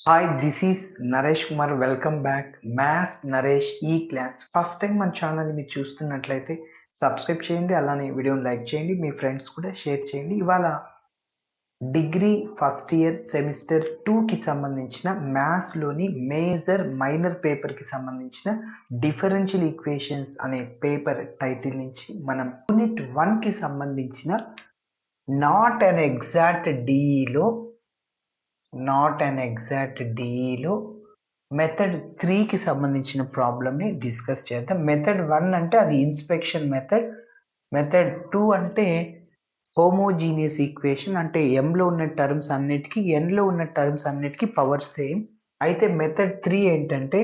Hi, this is Naresh Kumar. Welcome back. Maths Naresh E-Class. First time మన ఛానల్ని మీరు చూస్తున్నట్లయితే సబ్స్క్రైబ్ చేయండి. అలానే వీడియోని లైక్ చేయండి. మీ ఫ్రెండ్స్ కూడా షేర్ చేయండి. ఇవాళ డిగ్రీ ఫస్ట్ ఇయర్ సెమిస్టర్ 2కి సంబంధించిన మ్యాథ్స్లోని మేజర్ మైనర్ పేపర్కి సంబంధించిన డిఫరెన్షియల్ ఈక్వేషన్స్ అనే పేపర్ టైటిల్ నుంచి మనం యూనిట్ 1కి సంబంధించిన నాట్ అండ్ ఎగ్జాక్ట్ డిఈలో మెథడ్ 3కి సంబంధించిన ప్రాబ్లమ్ని డిస్కస్ చేద్దాం. మెథడ్ 1 అంటే అది ఇన్స్పెక్షన్ మెథడ్. మెథడ్ 2 అంటే హోమోజీనియస్ ఈక్వేషన్, అంటే ఎంలో ఉన్న టర్మ్స్ అన్నిటికీ ఎన్లో ఉన్న టర్మ్స్ అన్నిటికీ పవర్ సేమ్. అయితే మెథడ్ 3 ఏంటంటే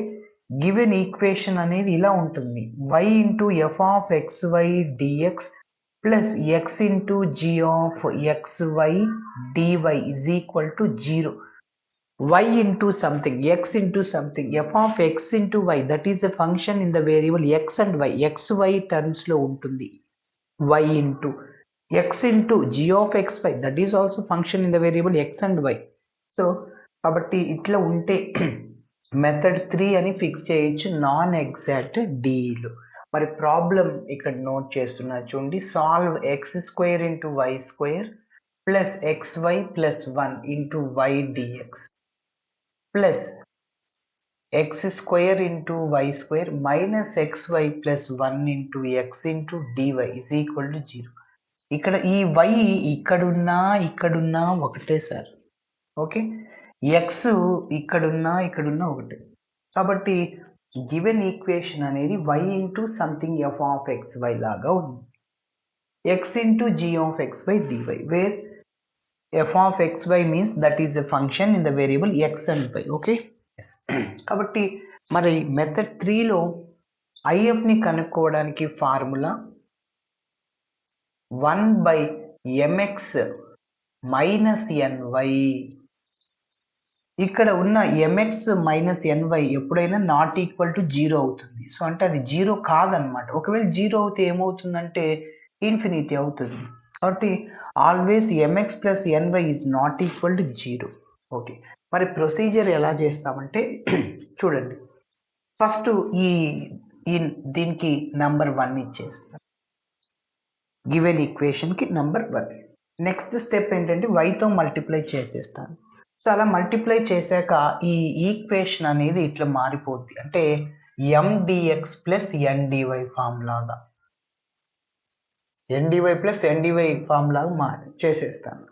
గివెన్ ఈక్వేషన్ అనేది ఇలా ఉంటుంది: y into F of xy dx plus x into g of xy dy is equal to 0. y into something, x into something, f of x into y, that is a function in the variable x and y, xy terms లో ఉంటుంది. y into x into g of xy, that is also function in the variable x and y. So కాబట్టి ఇట్లా ఉంటే method 3 అని fix చేయొచ్చు non exact డీలు. మరి problem ఇక్కడ నోట్ చేస్తున్నా చూడండి. Solve x square into y square plus xy plus 1 into y dx plus x square into y square minus xy plus 1 into x into dy is equal to 0. ఇక్కడ ఈ y ఇక్కడున్నా ఒకటే sir. Okay, x ఇక్కడున్నా ఒకటే. కాబట్టి given equation అనేది y into something f of xy లాగా ఉంది. x into g of xy dy, where f of xy means that is a function in the variable x and y. Okay, కాబట్టి మరి method 3లో ఐఎఫ్ని కనుక్కోవడానికి formula 1/mx minus NY. ఇక్కడ ఉన్న mx minus NY ఎప్పుడైనా not equal to 0 అవుతుంది. So అంటే అది 0 కాదనమాట. ఒకవేళ 0 అవుతే ఏమవుతుందంటే ఇన్ఫినిటీ అవుతుంది. కాబట్టి always mx plus n y is not equal to 0. Okay, మరి ప్రొసీజర్ ఎలా చేస్తామంటే చూడండి. ఫస్ట్ దీనికి నంబర్ 1 ఇచ్చేస్తాం, గివెన్ ఈక్వేషన్కి నంబర్ 1. నెక్స్ట్ స్టెప్ ఏంటంటే వైతో మల్టిప్లై చేసేస్తాను. సో అలా మల్టిప్లై చేశాక ఈ ఈక్వేషన్ అనేది ఇట్లా మారిపోద్ది, అంటే mdx ప్లస్ ndy ఫామ్ లాగా, ndy ప్లస్ ndy ఫామ్ లాగా చేసేస్తాను.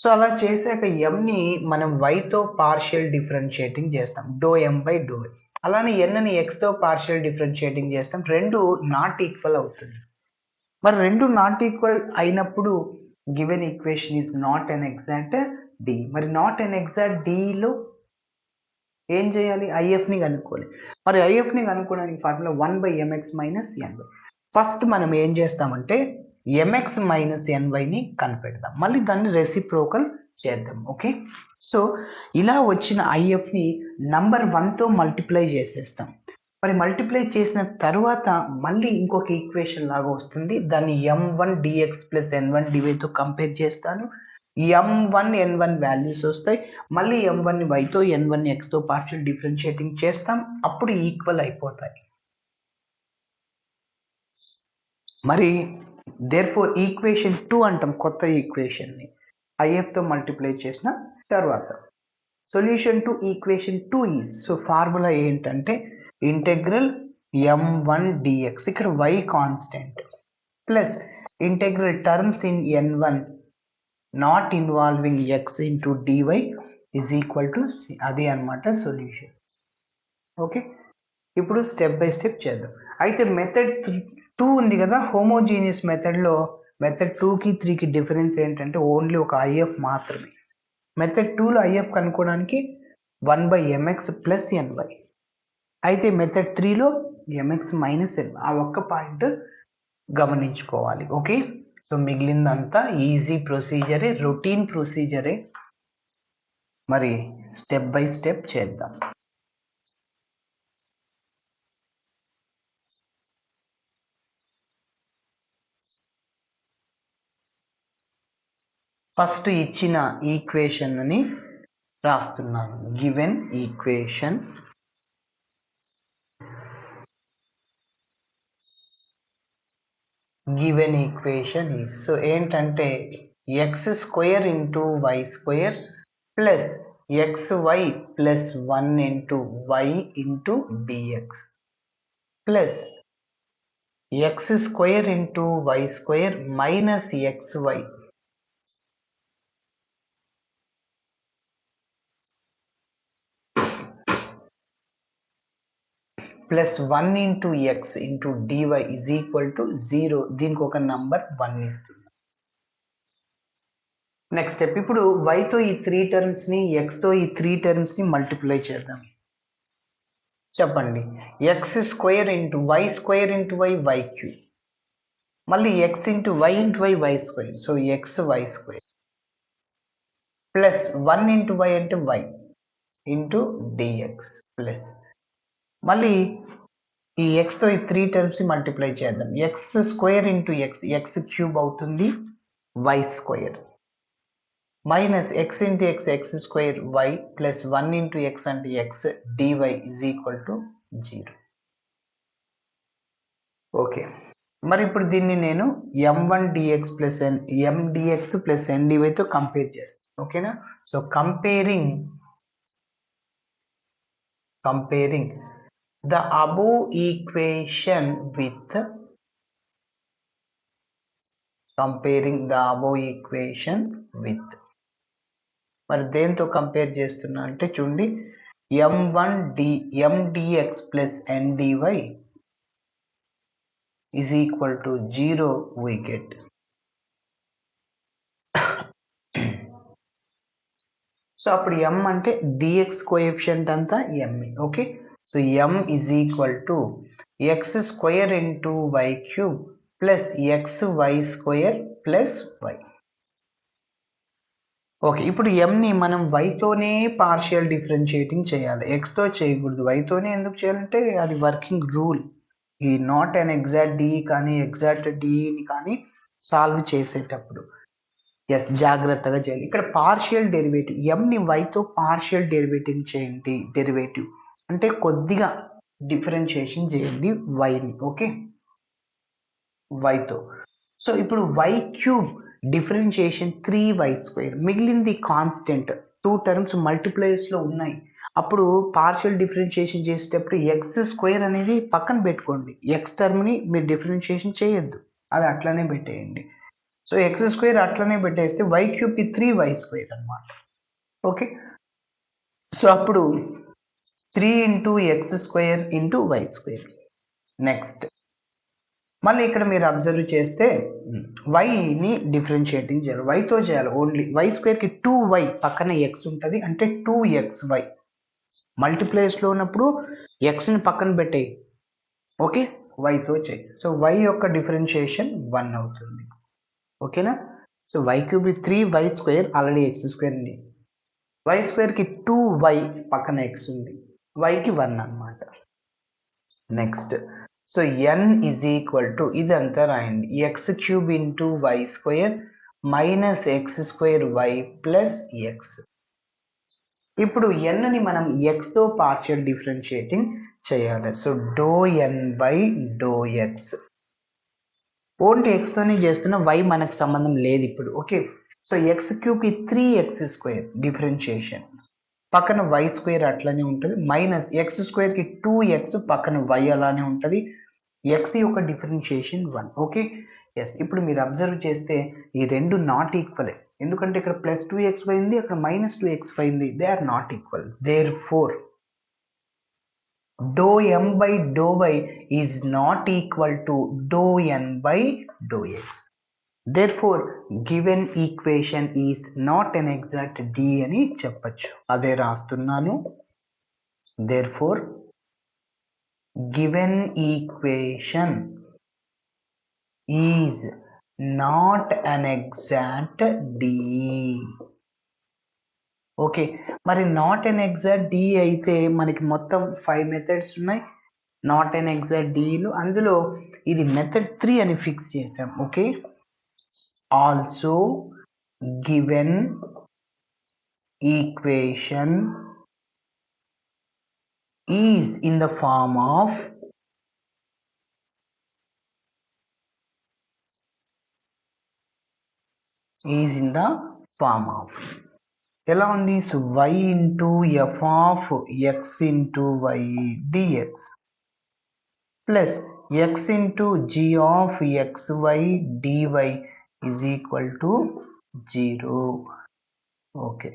సో అలా చేశాక mని మనం yతో పార్షియల్ డిఫరెన్షియేటింగ్ చేస్తాం, డో m బై డో y. అలానే nని xతో పార్షియల్ డిఫరెన్షియేటింగ్ చేస్తాం. రెండు నాట్ ఈక్వల్ అవుతుంది. మరి రెండు నాట్ ఈక్వల్ అయినప్పుడు given equation is not an exact D. మరి నాట్ అన్ ఎగ్జాక్ట్ డిలో ఏం చేయాలి? ఐఎఫ్ని కనుక్కోవాలి. మరి ఐఎఫ్ని కనుక్కోవడానికి formula 1/mx minus N Y. First మనం ఏం చేస్తామంటే mx మైనస్ ఎన్వైని కనిపెడదాం, మళ్ళీ దాన్ని రెసిప్రోకల్ చేద్దాం. ఓకే, సో ఇలా వచ్చిన ఐఎఫ్ని నంబర్ 1తో మల్టిప్లై చేసేస్తాం. మరి మల్టిప్లై చేసిన తర్వాత మళ్ళీ ఇంకొక ఈక్వేషన్ లాగా వస్తుంది, దాన్ని m1 dx plus n1 dyతో compare చేస్తాను. m1 n1 వాల్యూస్ వస్తాయి. మళ్ళీ m1ని yతో n1ని xతో పార్షియల్ డిఫరెన్షియేటింగ్ చేస్తాం, అప్పుడు ఈక్వల్ అయిపోతాయి. మరి దేర్ఫోర్ ఈక్వేషన్ 2 అంటాం కొత్త ఈక్వేషన్ని, ఐఎఫ్తో మల్టిప్లై చేసిన తర్వాత. Solution to equation 2 is, so formula ఏంటంటే ఇంటెగ్రల్ m1 dx, ఇక్కడ y constant, plus integral terms in n1 not involving x into dy is equal to c. అది అనమాట సొల్యూషన్. ఓకే, ఇప్పుడు స్టెప్ బై స్టెప్ చేద్దాం. అయితే method 2 ఉంది కదా, homogeneous మెథడ్లో మెథడ్ 2కి 3కి డిఫరెన్స్ ఏంటంటే ఓన్లీ ఒక ఐఎఫ్ మాత్రమే. మెథడ్ 2లో ఐఎఫ్ కనుక్కోవడానికి 1/mx ప్లస్ ఎన్వై. అయితే మెథడ్ 3లో mx మైనస్ ఎన్వై. ఆ ఒక్క పాయింట్ గమనించుకోవాలి. ఓకే, సో మిగిలిందంతా ఈజీ ప్రొసీజరే, రొటీన్ ప్రొసీజరే. మరి స్టెప్ బై స్టెప్ చేద్దాం. ఫస్ట్ ఇచ్చిన ఈక్వేషన్ని రాస్తున్నాను. గివెన్ ఈక్వేషన్ ఈజ్ సో ఏంటంటే x² into y² plus xy plus 1 into y into dx plus x² into y² minus xy plus 1 into x into dy is equal to 0. దీనికి ఒక number 1 ఇస్తుంది. Next step, ఇప్పుడు yతో ఈ 3 టర్మ్స్ని xతో ఈ 3 టర్మ్స్ని multiply చేద్దాం. చెప్పండి, x² into y² into y3, మళ్ళీ x into y into y² so xy² plus 1 into y అంటే y ఇంటూ dx ప్లస్ మళ్ళీ ఈ xతో ఈ 3 టర్మ్స్ మల్టిప్లై చేద్దాం. x² ఇంటూ x³ అవుతుంది y² minus x into x² y plus 1 into x అంటే x dy is equal to 0. Okay, మరి ఇప్పుడు దీన్ని నేను m1 dx plus m dx plus n dyతో కంపేర్ చేస్తాను. ఓకేనా? So comparing the above equation with మరి దేంతో కంపేర్ చేస్తున్నా అంటే చూడండి, m dx plus n dy is equal to 0 we get. So అప్పుడు m అంటే dx కోఎఫిషియంట్ అంతా m. Okay, so m is equal to x² into y³ plus xy² plus y. Okay, ఇప్పుడు mని మనం yతోనే పార్షియల్ డిఫరెన్షియేటింగ్ చేయాలి, xతో చేయకూడదు. yతోనే ఎందుకు చేయాలంటే అది వర్కింగ్ రూల్. ఈ నాట్ అండ్ ఎగ్జాక్ట్ డి కానీ ఎగ్జాక్ట్ డిని కానీ సాల్వ్ చేసేటప్పుడు ఎస్ జాగ్రత్తగా చేయాలి. ఇక్కడ పార్షియల్ డెరివేటివ్ mని yతో పార్షియల్ డెరివేటివ్ చేయండి. డెరివేటివ్ అంటే కొద్దిగా డిఫరెన్షియేషన్ చేయండి yని. ఓకే, yతో. సో ఇప్పుడు y³ డిఫరెన్షియేషన్ 3y², మిగిలింది కాన్స్టెంట్. 2 టర్మ్స్ మల్టిప్లైర్స్లో ఉన్నాయి. అప్పుడు పార్షియల్ డిఫరెన్షియేషన్ చేసేటప్పుడు x² అనేది పక్కన పెట్టుకోండి. x టర్మ్ని మీరు డిఫరెన్షియేషన్ చేయొద్దు, అది అట్లనే పెట్టేయండి. సో x² అట్లనే పెట్టేస్తే y³ 3y² అనమాట. ఓకే, సో అప్పుడు 3 into x² into y². Next మళ్ళీ ఇక్కడ మీరు అబ్జర్వ్ చేస్తే yని డిఫరెన్షియేటింగ్ చేయాలి, yతో చేయాలి. ఓన్లీ y²కి 2y పక్కన x ఉంటుంది అంటే 2xy. మల్టిప్లైస్లో ఉన్నప్పుడు xని పక్కన పెట్టేయి. ఓకే, yతో చేయి. సో y యొక్క డిఫరెన్షియేషన్ 1 అవుతుంది. ఓకేనా? So y³ 3y² already x² ఉంది, y²కి 2y పక్కన x ఉంది, yకి 1 అన్నమాట. Next, so n is equal to ఇదంతా రాయండి, x³ into y² minus x²y plus x. ఇప్పుడు nని మనం xతో పార్షియల్ డిఫరెన్షియేటింగ్ చేయాలి. సో ∂n/∂x ఓన్లీ xతోనే చేస్తున్న, y మనకు సంబంధం లేదు ఇప్పుడు. Okay, so x³ 3x² differentiation పక్కన y² అట్లనే ఉంటుంది, మైనస్ x²కి 2x పక్కన y అలానే ఉంటుంది, x యొక్క డిఫరెన్షియేషన్ 1. Okay, yes. ఇప్పుడు మీరు అబ్జర్వ్ చేస్తే ఈ రెండు నాట్ ఈక్వల్, ఎందుకంటే ఇక్కడ ప్లస్ 2xy ఉంది, అక్కడ మైనస్ 2xy ఉంది. They are not equal. Therefore ∂m/∂y is not equal to ∂n/∂x. therefore given equation is not an exact D అని చెప్పచ్చు. అదే రాస్తున్నాను. therefore given equation is not an exact D. Okay, మరి not an exact D అయితే మనకి మొత్తం 5 methods ఉన్నాయి. Not an exact Dలు, అందులో ఇది మెథడ్ 3 అని ఫిక్స్ చేసాం. Okay, also given equation is in the form of ఎలా ఉంది? So y into f of x into y dx plus x into g of xy dy is equal to 0. Okay,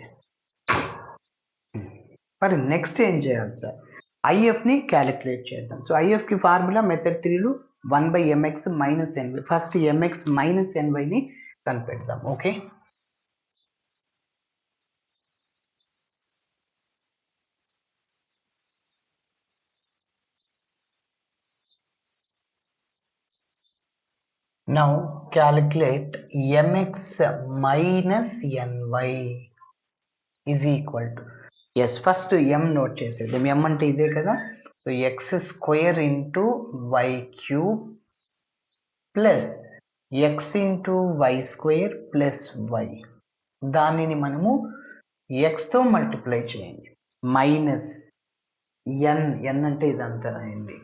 మరి next ఏం చేయాలి sir? ఐఎఫ్ని calculate చేద్దాం. So ఐఎఫ్కి formula method 3లో 1/mx minus N Y. First mx minus ఎన్వైని కనిపెడదాం. Okay, now calculate mx minus ny is equal to, yes, ఫస్ట్ m నోట్ చేసేద్దాం. m అంటే ఇదే కదా. So x square into y cube plus x into y square plus y, దానిని మనము xతో మల్టిప్లై చేయండి. మైనస్ n అంటే ఇదంతా రాయండి.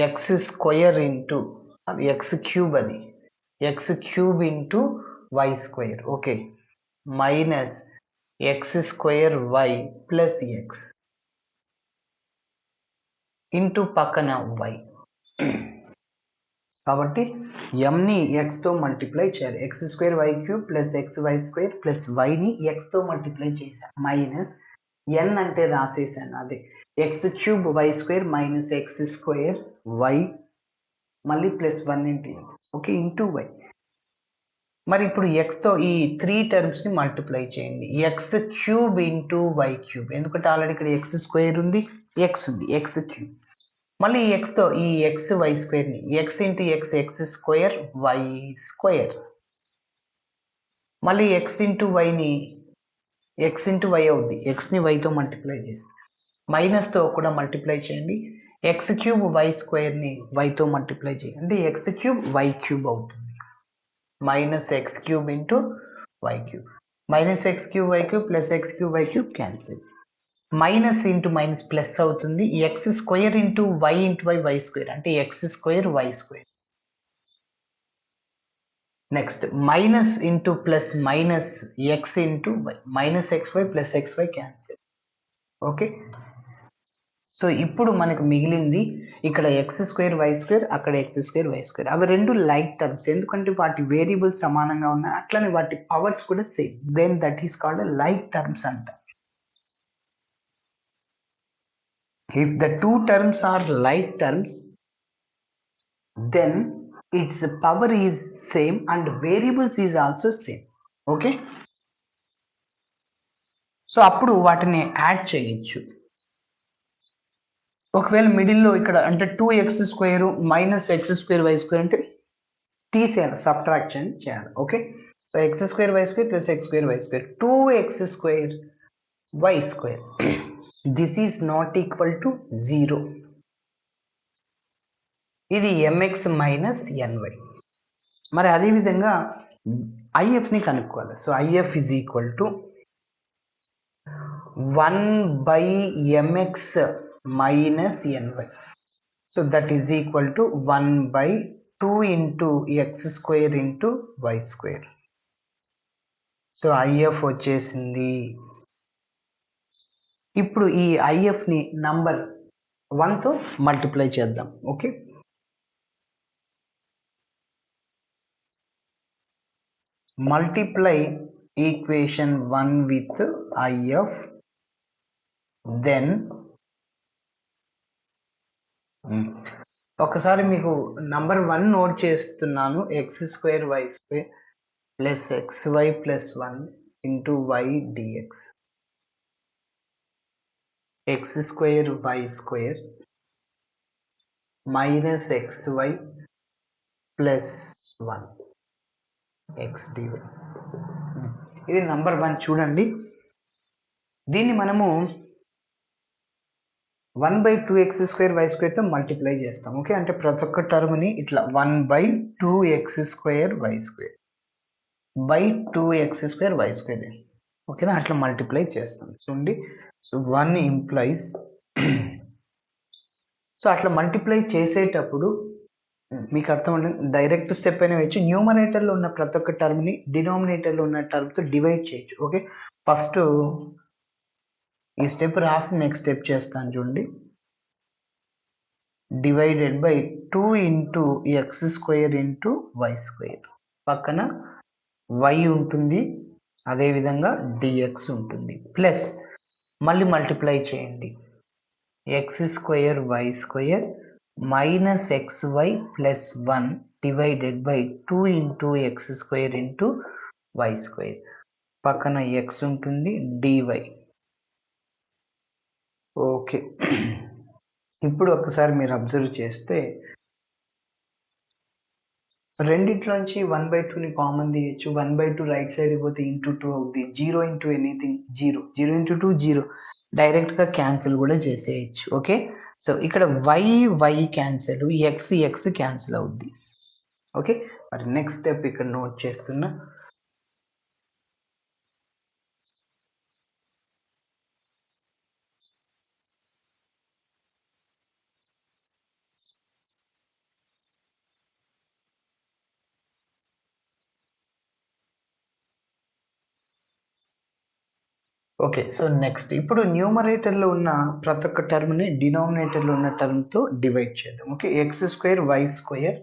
x square into x cube, అది x cube into y square. Okay, minus x square y plus x into పక్కన y. కాబట్టి mని xతో మల్టిప్లై చేయాలి. x square y cube plus xy square plus yని xతో మల్టిప్లై చేశాను. మైనస్ n అంటే రాసేసాను, అదే x cube y square minus x square y మళ్ళీ plus 1 into x, okay, into y. మరి ఇప్పుడు xతో ఈ 3 టర్మ్స్ని మల్టిప్లై చేయండి. x cube into y cube, ఎందుకంటే ఆల్రెడీ ఇక్కడ x స్క్వేర్ ఉంది, x ఉంది, x క్యూబ్. మళ్ళీ xతో ఈ x y స్క్వేర్ని x into x square y square, మళ్ళీ x ఇంటూ వైని x ఇంటూ వై అవుద్ది, xని వైతో మల్టిప్లై చేస్తే మైనస్తో కూడా మల్టిప్లై చేయండి. x క్యూబ్ y స్క్వేర్ని వైతో మల్టిప్లై చేయండి, అంటే x క్యూబ్ y క్యూబ్ అవుతుంది. Minus x cube into y cube, minus x cube y cube plus x cube y cube cancel. Minus into minus plus అవుతుంది. x square into y into y square, అంటే x square y square. Next minus into plus minus x into y, minus xy plus xy cancel. Okay, so ఇప్పుడు మనకు మిగిలింది ఇక్కడ x square y square, అక్కడ x square y square. అవి రెండు like terms, ఎందుకంటే వాటి వేరియబుల్స్ సమానంగా ఉన్నాయి, అట్లనే వాటి పవర్స్ కూడా same. Then that is called like terms అంట. If the two terms are like terms, then its power is same and variables is also same. Okay, so అప్పుడు వాటిని యాడ్ చేయొచ్చు. ఒకవేళ మిడిల్లో ఇక్కడ అంటే 2x square minus x square y square అంటే తీసేయాలి, సబ్ట్రాక్షన్ చేయాలి. Okay, so x square y square plus x square y square 2x square y square, this is not equal to 0. ఇది mx మైనస్ ny. మరి అదేవిధంగా ఐఎఫ్ని కనుక్కోవాలి. So if is equal to 1/mx minus ny, so that is equal to 1/2 into x square into y square. So IF వచ్చేసింది. ఇప్పుడు ఈ IFని number 1తో multiply చేద్దాం. Okay, multiply equation 1 with IF, then ఒకసారి మీకు నంబర్ 1 నోట్ చేస్తున్నాను. x square y square plus xy plus 1 into y dx, x square y square minus xy plus 1 x dy. ఇది నంబర్ 1 చూడండి. దీన్ని మనము 1/2x స్క్వేర్ y స్క్వేర్తో multiply చేస్తాం. Okay, అంటే ప్రతి ఒక్క టర్మ్ని ఇట్లా 1/2x square y square by 2x square y square ఓకేనా, అట్లా మల్టిప్లై చేస్తాం చూడండి. సో 1 ఇంప్లైస్ సో అట్లా మల్టిప్లై చేసేటప్పుడు మీకు అర్థం డైరెక్ట్ స్టెప్ అయినా వేయచ్చు. న్యూమరేటర్లో ఉన్న ప్రతి ఒక్క టర్మ్ని డినామినేటర్లో ఉన్న టర్మ్తో డివైడ్ చేయొచ్చు. ఓకే, ఫస్ట్ ఈ స్టెప్ రాసి నెక్స్ట్ స్టెప్ చేస్తాను చూడండి. Divided by 2 into x square into y square, పక్కన y ఉంటుంది, అదేవిధంగా డిఎక్స్ ఉంటుంది, ప్లస్ మళ్ళీ మల్టిప్లై చేయండి. X square y square minus x y plus 1 divided by 2 into x square into y square, పక్కన ఎక్స్ ఉంటుంది, డివై. ఓకే, ఇప్పుడు ఒకసారి మీరు అబ్జర్వ్ చేస్తే రెండిట్లోంచి 1/2ని కామన్ తీయచ్చు. 1/2 రైట్ సైడ్ పోతే ఇంటూ 2 అవుద్ది. 0 ఇంటూ ఎనీథింగ్ 0, 0 ఇంటూ 2 0, డైరెక్ట్గా క్యాన్సిల్ కూడా చేసేయచ్చు. ఓకే, సో ఇక్కడ వై క్యాన్సిల్, ఎక్స్ క్యాన్సిల్ అవుద్ది. ఓకే, మరి నెక్స్ట్ స్టెప్ ఇక్కడ నోట్ చేస్తున్నా. ఓకే, సో నెక్స్ట్ ఇప్పుడు న్యూమరేటర్లో ఉన్న ప్రతి ఒక్క టర్మ్ని డినామినేటర్లో ఉన్న టర్మ్తో డివైడ్ చేద్దాం. Okay, x square y square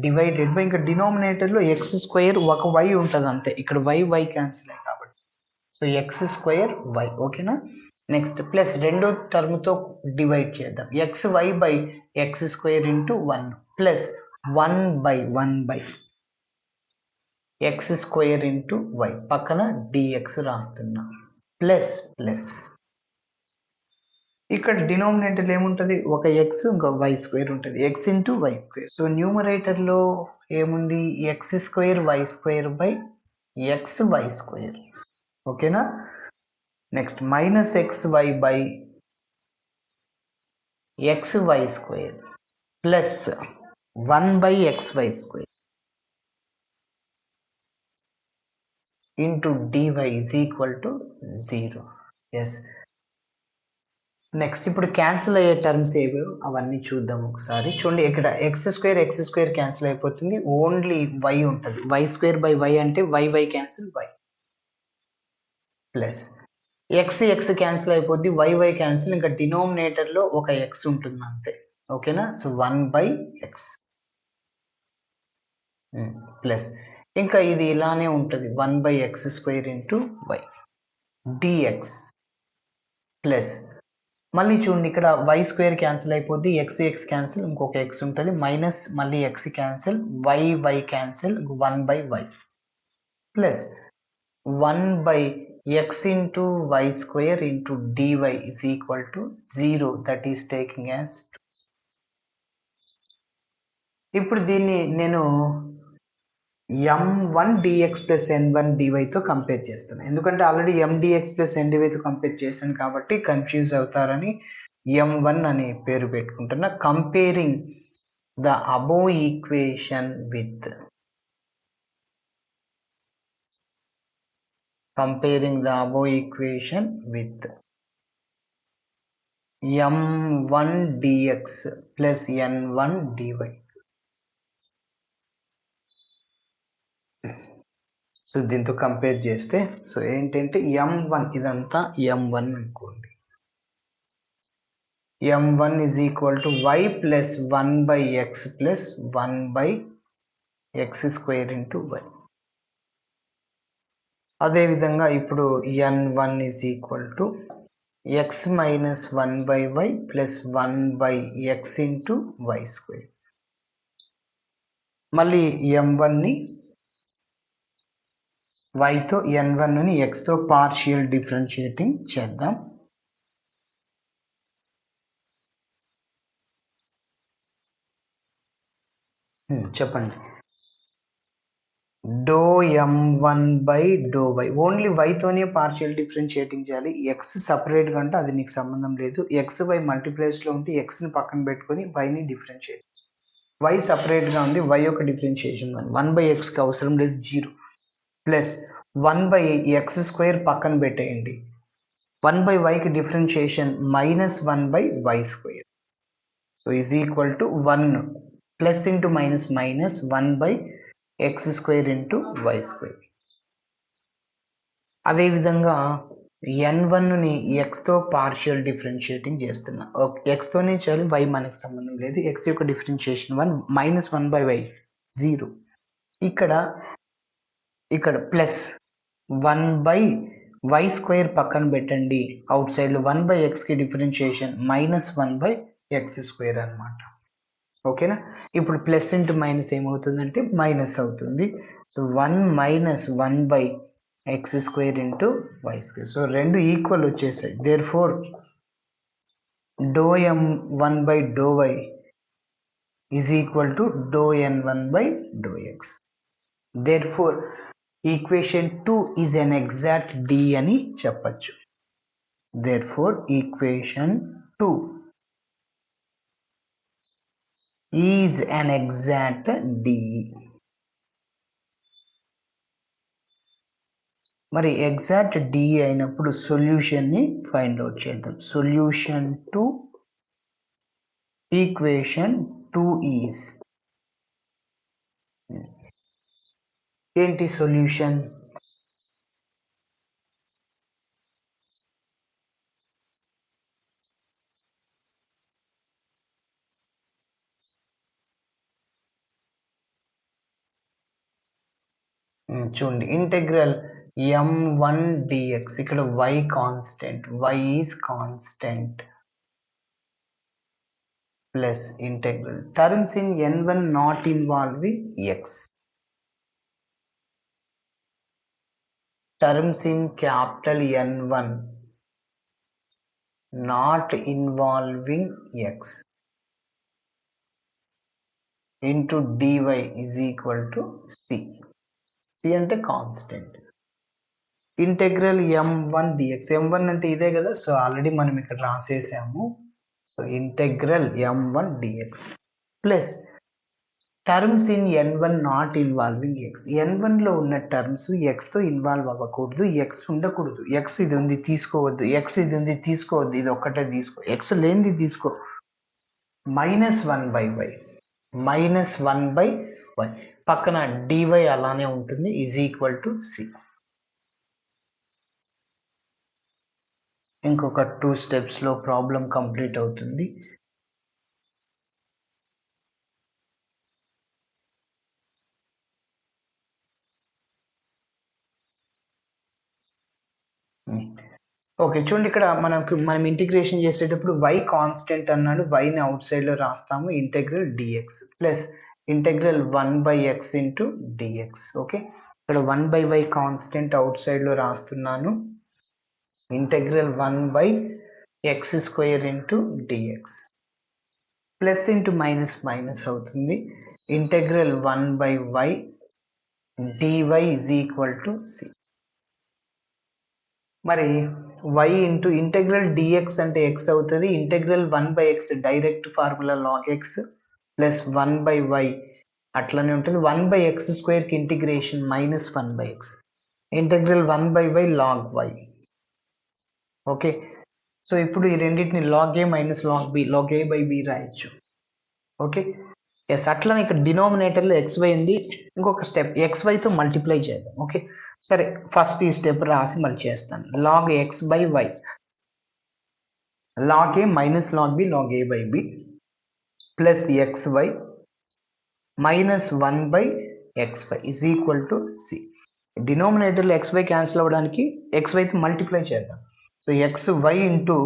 divided by, ఇంకా డినామినేటర్లో ఎక్స్ స్క్వేర్ ఒక వై ఉంటుంది అంతే, ఇక్కడ వై క్యాన్సిల్ అయ్యి కాబట్టి సో ఎక్స్ స్క్వేర్ వై. ఓకేనా, నెక్స్ట్ ప్లస్ రెండో టర్మ్తో డివైడ్ చేద్దాం. X y by x square into 1 plus 1 by x square into y, పక్కన డిఎక్స్ రాస్తున్నా, ప్లస్ ఇక్కడ డినామినేటర్ ఏముంటుంది, ఒక ఎక్స్ ఇంకా వై స్క్వేర్ ఉంటుంది, x into y square. So న్యూమరేటర్లో ఏముంది, x square y square by x y square. ఓకేనా, next minus x y by x y square plus 1 by x y square into DY is equal to 0. Yes, next ఇప్పుడు cancel అయ్యే terms ఏవో అవన్నీ చూద్దాం ఒకసారి. చూడండి, ఇక్కడ ఎక్స్ స్క్వేర్ క్యాన్సిల్ అయిపోతుంది, ఓన్లీ వై ఉంటుంది. వై స్క్వేర్ బై వై అంటే y cancel y, plus x cancel అయిపోద్ది, వై క్యాన్సిల్, ఇంకా డినోమినేటర్లో ఒక ఎక్స్ ఉంటుంది అంతే. ఓకేనా, సో 1 బై ఎక్స్ ప్లస్ ఇంకా ఇది ఇలానే ఉంటుంది, 1 by x square into y d x, plus మళ్ళీ చూడండి ఇక్కడ వై స్క్వేర్ క్యాన్సిల్ అయిపోద్ది, ఎక్స్ క్యాన్సిల్, ఇంకొక ఎక్స్ ఉంటుంది, మైనస్ మళ్ళీ x cancel, y cancel, 1 by y plus 1 by x into y square into DY is equal to 0, that is taking as 2. ఇప్పుడు దీన్ని నేను m1 dx plus n1 dyతో compare చేస్తాను, ఎందుకంటే already mdx plus ndyతో compare చేశాను కాబట్టి confuse అవుతారని m1 అనే పేరు పెట్టుకుంటున్నా. Comparing the above equation with m1 dx plus n1 dy. So దీంతో కంపేర్ చేస్తే సో ఏంటంటే m1 ఇదంతా m1 అనుకోండి, m1 is equal to y plus 1 by x plus 1 by x square into y. అదేవిధంగా ఇప్పుడు n1 is equal to x minus 1 by y plus 1 by x into y square. మళ్ళీ m1ని వైతో n1ని ఎక్స్తో పార్షియల్ డిఫరెన్షియేటింగ్ చేద్దాం. చెప్పండి, డో m1 బై డో వై, ఓన్లీ వైతోనే పార్షియల్ డిఫరెన్షియేటింగ్ చేయాలి. ఎక్స్ సపరేట్గా అంటే అది నీకు సంబంధం లేదు, ఎక్స్ వై మల్టీప్లేస్లో ఉంటే ఎక్స్ని పక్కన పెట్టుకొని వైని డిఫరెన్షియేట్. వై సపరేట్గా ఉంది, వై యొక్క డిఫరెన్షియేషన్ 1 బై ఎక్స్కి అవసరం లేదు, 0. ప్లస్ 1/x² పక్కన పెట్టేయండి. 1/yకి differentiation -1/y². So is equal to 1 plus into minus minus 1/x² into y². అదేవిధంగా n1ని xతో పార్షియల్ డిఫరెన్షియేటింగ్ చేస్తున్నా. xతోనే చేయాలి, y మనకు సంబంధం లేదు. x యొక్క డిఫరెన్షియేషన్ 1 -1/y 0. ఇక్కడ ప్లస్ 1/y² పక్కన పెట్టండి. అవుట్ సైడ్లో 1/xకి డిఫరెన్షియేషన్ -1/x² అనమాట. ఓకేనా? ఇప్పుడు ప్లస్ ఇంటూ మైనస్ ఏమవుతుందంటే మైనస్ అవుతుంది. So 1 - 1/x² into y². So రెండు ఈక్వల్ వచ్చేసాయి. Therefore ∂m1/∂y is equal to ∂n1/∂x. Therefore equation 2 is an exact D అని చెప్పచ్చు. Therefore equation 2 is an exact D. మరి ఎగ్జాక్ట్ D అయినప్పుడు సొల్యూషన్ని ఫైండ్ అవుట్ చేద్దాం. Solution to equation 2 is ఏంటి solution? చూడండి, integral m1 dx. ఇక్కడ y constant, y is constant plus integral terms in n1 not involving x. terms in capital N1 not involving x into dy is equal to c. c అంటే constant. Integral m1 dx. m1 అంటే ఇదే కదా, so already మనం ఇక్కడ రాసేసాము. So integral m1 dx plus terms in n1 not involving x. n1లో ఉన్న terms xతో ఇన్వాల్వ్ అవ్వకూడదు, x ఉండకూడదు. x ఇది ఉంది తీసుకోవద్దు, x ఇది ఉంది తీసుకోవద్దు, ఇది ఒక్కటే తీసుకో, x లేనిది తీసుకో. -1/y పక్కన dy అలానే ఉంటుంది, ఈజ్ ఈక్వల్ టు c. ఇంకొక 2 స్టెప్స్లో ప్రాబ్లం కంప్లీట్ అవుతుంది. ఓకే, చూడండి, ఇక్కడ మనం ఇంటిగ్రేషన్ చేసేటప్పుడు y కాన్స్టెంట్ అన్నాడు, yని అవుట్ సైడ్లో రాస్తాము. Integral dx plus integral 1/x into dx. Okay, ఇక్కడ 1/y కాన్స్టెంట్ అవుట్ సైడ్లో రాస్తున్నాను. Integral 1/x² into dx plus into minus minus అవుతుంది. Integral 1/y dy is equal to c. మరి y ఇంటూ ఇంటెగ్రల్ dx అంటే x అవుతుంది. Integral 1/x direct formula log x plus 1/y అట్లనే ఉంటుంది. 1/x²కి integration -1/x. Integral 1/y log y. Okay, so ఇప్పుడు ఈ రెండింటిని log a minus log b, log a/b రాయొచ్చు. ఓకే, ఎస్, అట్లనే ఇక్కడ డినామినేటర్లో xy ఉంది. ఇంకొక స్టెప్ xyతో మల్టిప్లై చేద్దాం. ఓకే, సరే, ఫస్ట్ ఈ స్టెప్ రాసి మళ్ళీ చేస్తాను. log x/y log a minus log b log a/b plus xy minus 1/xy is equal to c. డినామినేటర్లో xy cancel అవ్వడానికి xyతో మల్టిప్లై చేద్దాం. So xy into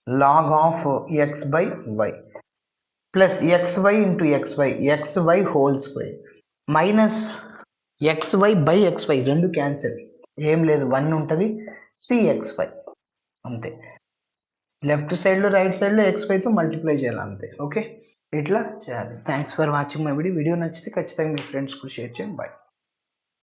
log of x/y plus xy into xy whole square minus xy/xy రెండు cancel, ఏం లేదు, 1 ఉంటుంది, cxy అంతే. Left సైడ్లో right సైడ్లో xyతో multiply చేయాలి అంతే. ఓకే, ఇట్లా చేయాలి. Thanks for watching my video. Video నచ్చితే ఖచ్చితంగా మీ ఫ్రెండ్స్కి షేర్ చేయండి. బాయ్.